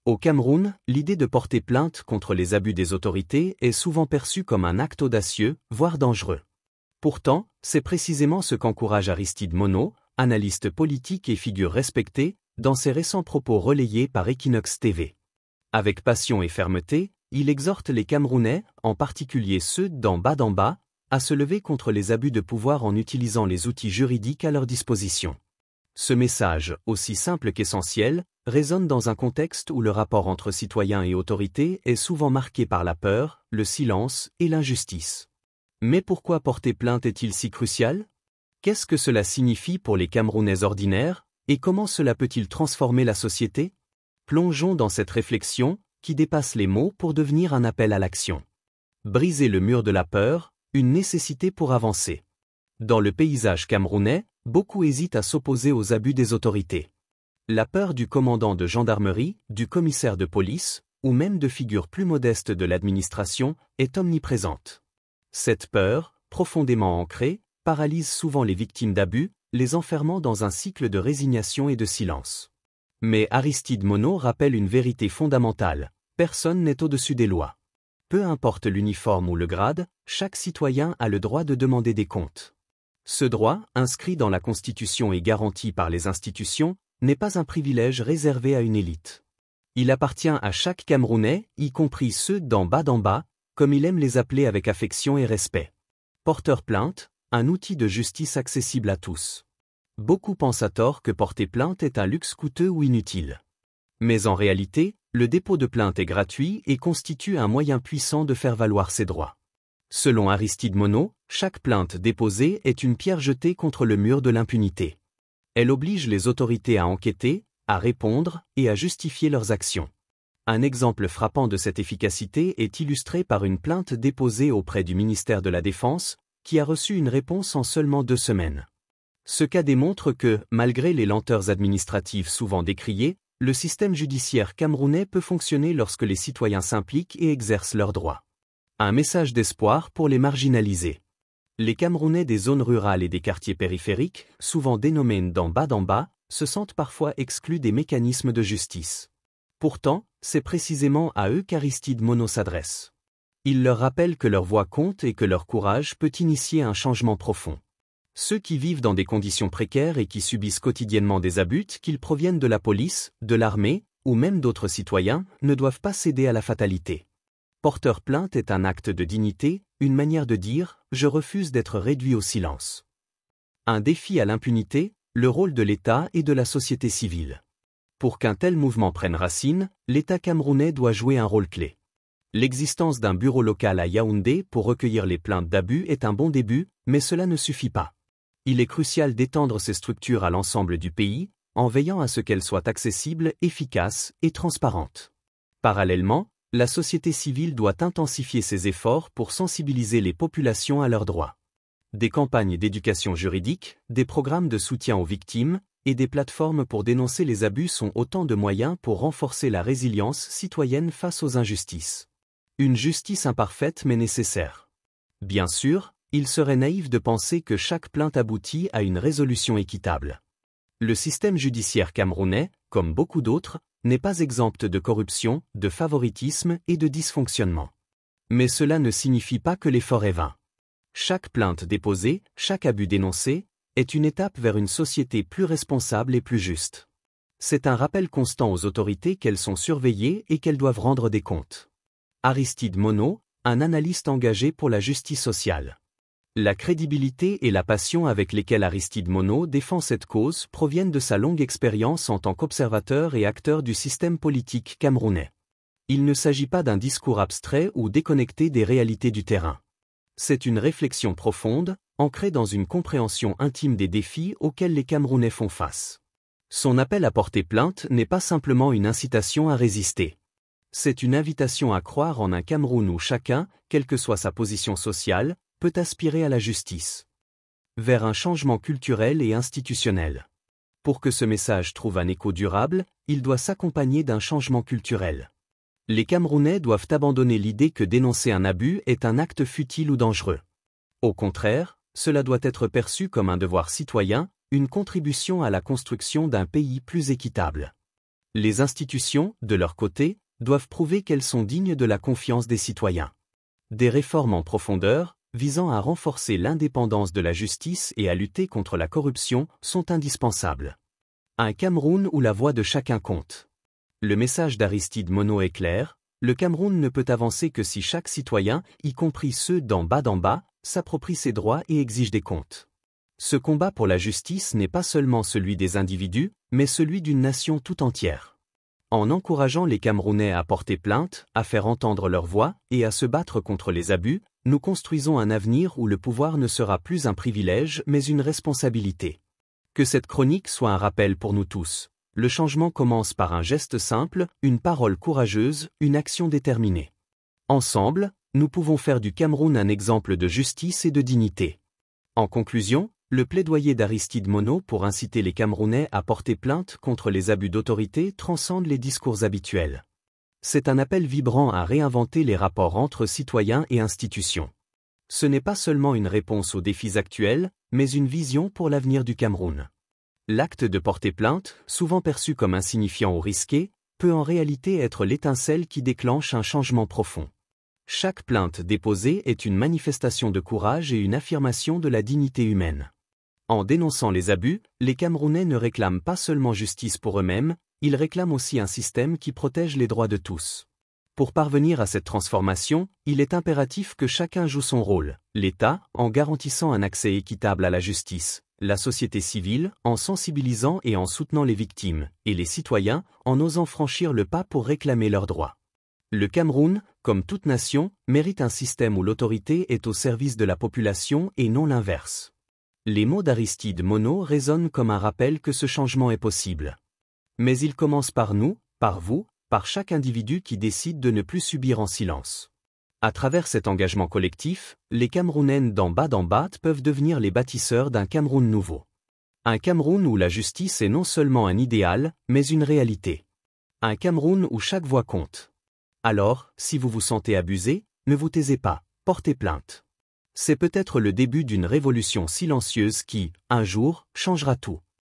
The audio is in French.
Au Cameroun, l'idée de porter plainte contre les abus des autorités est souvent perçue comme un acte audacieux, voire dangereux. Pourtant, c'est précisément ce qu'encourage Aristide Monod, analyste politique et figure respectée, dans ses récents propos relayés par Equinox TV. Avec passion et fermeté, il exhorte les Camerounais, en particulier ceux d'en bas, à se lever contre les abus de pouvoir en utilisant les outils juridiques à leur disposition. Ce message, aussi simple qu'essentiel, résonne dans un contexte où le rapport entre citoyens et autorités est souvent marqué par la peur, le silence et l'injustice. Mais pourquoi porter plainte est-il si crucial? Qu'est-ce que cela signifie pour les Camerounais ordinaires, et comment cela peut-il transformer la société? Plongeons dans cette réflexion, qui dépasse les mots pour devenir un appel à l'action. Briser le mur de la peur, une nécessité pour avancer. Dans le paysage camerounais, beaucoup hésitent à s'opposer aux abus des autorités. La peur du commandant de gendarmerie, du commissaire de police, ou même de figures plus modestes de l'administration, est omniprésente. Cette peur, profondément ancrée, paralyse souvent les victimes d'abus, les enfermant dans un cycle de résignation et de silence. Mais Aristide Monod rappelle une vérité fondamentale: personne n'est au-dessus des lois. Peu importe l'uniforme ou le grade, chaque citoyen a le droit de demander des comptes. Ce droit, inscrit dans la Constitution et garanti par les institutions, n'est pas un privilège réservé à une élite. Il appartient à chaque Camerounais, y compris ceux d'en bas, comme il aime les appeler avec affection et respect. Porteur plainte, un outil de justice accessible à tous. Beaucoup pensent à tort que porter plainte est un luxe coûteux ou inutile. Mais en réalité, le dépôt de plainte est gratuit et constitue un moyen puissant de faire valoir ses droits. Selon Aristide Monod, chaque plainte déposée est une pierre jetée contre le mur de l'impunité. Elle oblige les autorités à enquêter, à répondre et à justifier leurs actions. Un exemple frappant de cette efficacité est illustré par une plainte déposée auprès du ministère de la Défense, qui a reçu une réponse en seulement 2 semaines. Ce cas démontre que, malgré les lenteurs administratives souvent décriées, le système judiciaire camerounais peut fonctionner lorsque les citoyens s'impliquent et exercent leurs droits. Un message d'espoir pour les marginalisés. Les Camerounais des zones rurales et des quartiers périphériques, souvent dénommés d'en bas, se sentent parfois exclus des mécanismes de justice. Pourtant, c'est précisément à eux qu'Aristide Monod s'adresse. Il leur rappelle que leur voix compte et que leur courage peut initier un changement profond. Ceux qui vivent dans des conditions précaires et qui subissent quotidiennement des abus, qu'ils proviennent de la police, de l'armée, ou même d'autres citoyens, ne doivent pas céder à la fatalité. Porteur plainte est un acte de dignité, une manière de dire « je refuse d'être réduit au silence ». Un défi à l'impunité, le rôle de l'État et de la société civile. Pour qu'un tel mouvement prenne racine, l'État camerounais doit jouer un rôle clé. L'existence d'un bureau local à Yaoundé pour recueillir les plaintes d'abus est un bon début, mais cela ne suffit pas. Il est crucial d'étendre ces structures à l'ensemble du pays, en veillant à ce qu'elles soient accessibles, efficaces et transparentes. Parallèlement, la société civile doit intensifier ses efforts pour sensibiliser les populations à leurs droits. Des campagnes d'éducation juridique, des programmes de soutien aux victimes, et des plateformes pour dénoncer les abus sont autant de moyens pour renforcer la résilience citoyenne face aux injustices. Une justice imparfaite mais nécessaire. Bien sûr, il serait naïf de penser que chaque plainte aboutit à une résolution équitable. Le système judiciaire camerounais, comme beaucoup d'autres, n'est pas exempt de corruption, de favoritisme et de dysfonctionnement. Mais cela ne signifie pas que l'effort est vain. Chaque plainte déposée, chaque abus dénoncé, est une étape vers une société plus responsable et plus juste. C'est un rappel constant aux autorités qu'elles sont surveillées et qu'elles doivent rendre des comptes. Aristide Monod, un analyste engagé pour la justice sociale. La crédibilité et la passion avec lesquelles Aristide Monod défend cette cause proviennent de sa longue expérience en tant qu'observateur et acteur du système politique camerounais. Il ne s'agit pas d'un discours abstrait ou déconnecté des réalités du terrain. C'est une réflexion profonde, ancrée dans une compréhension intime des défis auxquels les Camerounais font face. Son appel à porter plainte n'est pas simplement une incitation à résister. C'est une invitation à croire en un Cameroun où chacun, quelle que soit sa position sociale, peut aspirer à la justice. Vers un changement culturel et institutionnel. Pour que ce message trouve un écho durable, il doit s'accompagner d'un changement culturel. Les Camerounais doivent abandonner l'idée que dénoncer un abus est un acte futile ou dangereux. Au contraire, cela doit être perçu comme un devoir citoyen, une contribution à la construction d'un pays plus équitable. Les institutions, de leur côté, doivent prouver qu'elles sont dignes de la confiance des citoyens. Des réformes en profondeur, visant à renforcer l'indépendance de la justice et à lutter contre la corruption, sont indispensables. Un Cameroun où la voix de chacun compte. Le message d'Aristide Monod est clair, le Cameroun ne peut avancer que si chaque citoyen, y compris ceux d'en bas, s'approprie ses droits et exige des comptes. Ce combat pour la justice n'est pas seulement celui des individus, mais celui d'une nation tout entière. En encourageant les Camerounais à porter plainte, à faire entendre leur voix et à se battre contre les abus, nous construisons un avenir où le pouvoir ne sera plus un privilège mais une responsabilité. Que cette chronique soit un rappel pour nous tous. Le changement commence par un geste simple, une parole courageuse, une action déterminée. Ensemble, nous pouvons faire du Cameroun un exemple de justice et de dignité. En conclusion, le plaidoyer d'Aristide Monod pour inciter les Camerounais à porter plainte contre les abus d'autorité transcende les discours habituels. C'est un appel vibrant à réinventer les rapports entre citoyens et institutions. Ce n'est pas seulement une réponse aux défis actuels, mais une vision pour l'avenir du Cameroun. L'acte de porter plainte, souvent perçu comme insignifiant ou risqué, peut en réalité être l'étincelle qui déclenche un changement profond. Chaque plainte déposée est une manifestation de courage et une affirmation de la dignité humaine. En dénonçant les abus, les Camerounais ne réclament pas seulement justice pour eux-mêmes, ils réclament aussi un système qui protège les droits de tous. Pour parvenir à cette transformation, il est impératif que chacun joue son rôle, l'État, en garantissant un accès équitable à la justice, la société civile, en sensibilisant et en soutenant les victimes, et les citoyens, en osant franchir le pas pour réclamer leurs droits. Le Cameroun, comme toute nation, mérite un système où l'autorité est au service de la population et non l'inverse. Les mots d'Aristide Monod résonnent comme un rappel que ce changement est possible. Mais il commence par nous, par vous, par chaque individu qui décide de ne plus subir en silence. À travers cet engagement collectif, les Camerounais d'en bas peuvent devenir les bâtisseurs d'un Cameroun nouveau. Un Cameroun où la justice est non seulement un idéal, mais une réalité. Un Cameroun où chaque voix compte. Alors, si vous vous sentez abusé, ne vous taisez pas, portez plainte. C'est peut-être le début d'une révolution silencieuse qui, un jour, changera tout.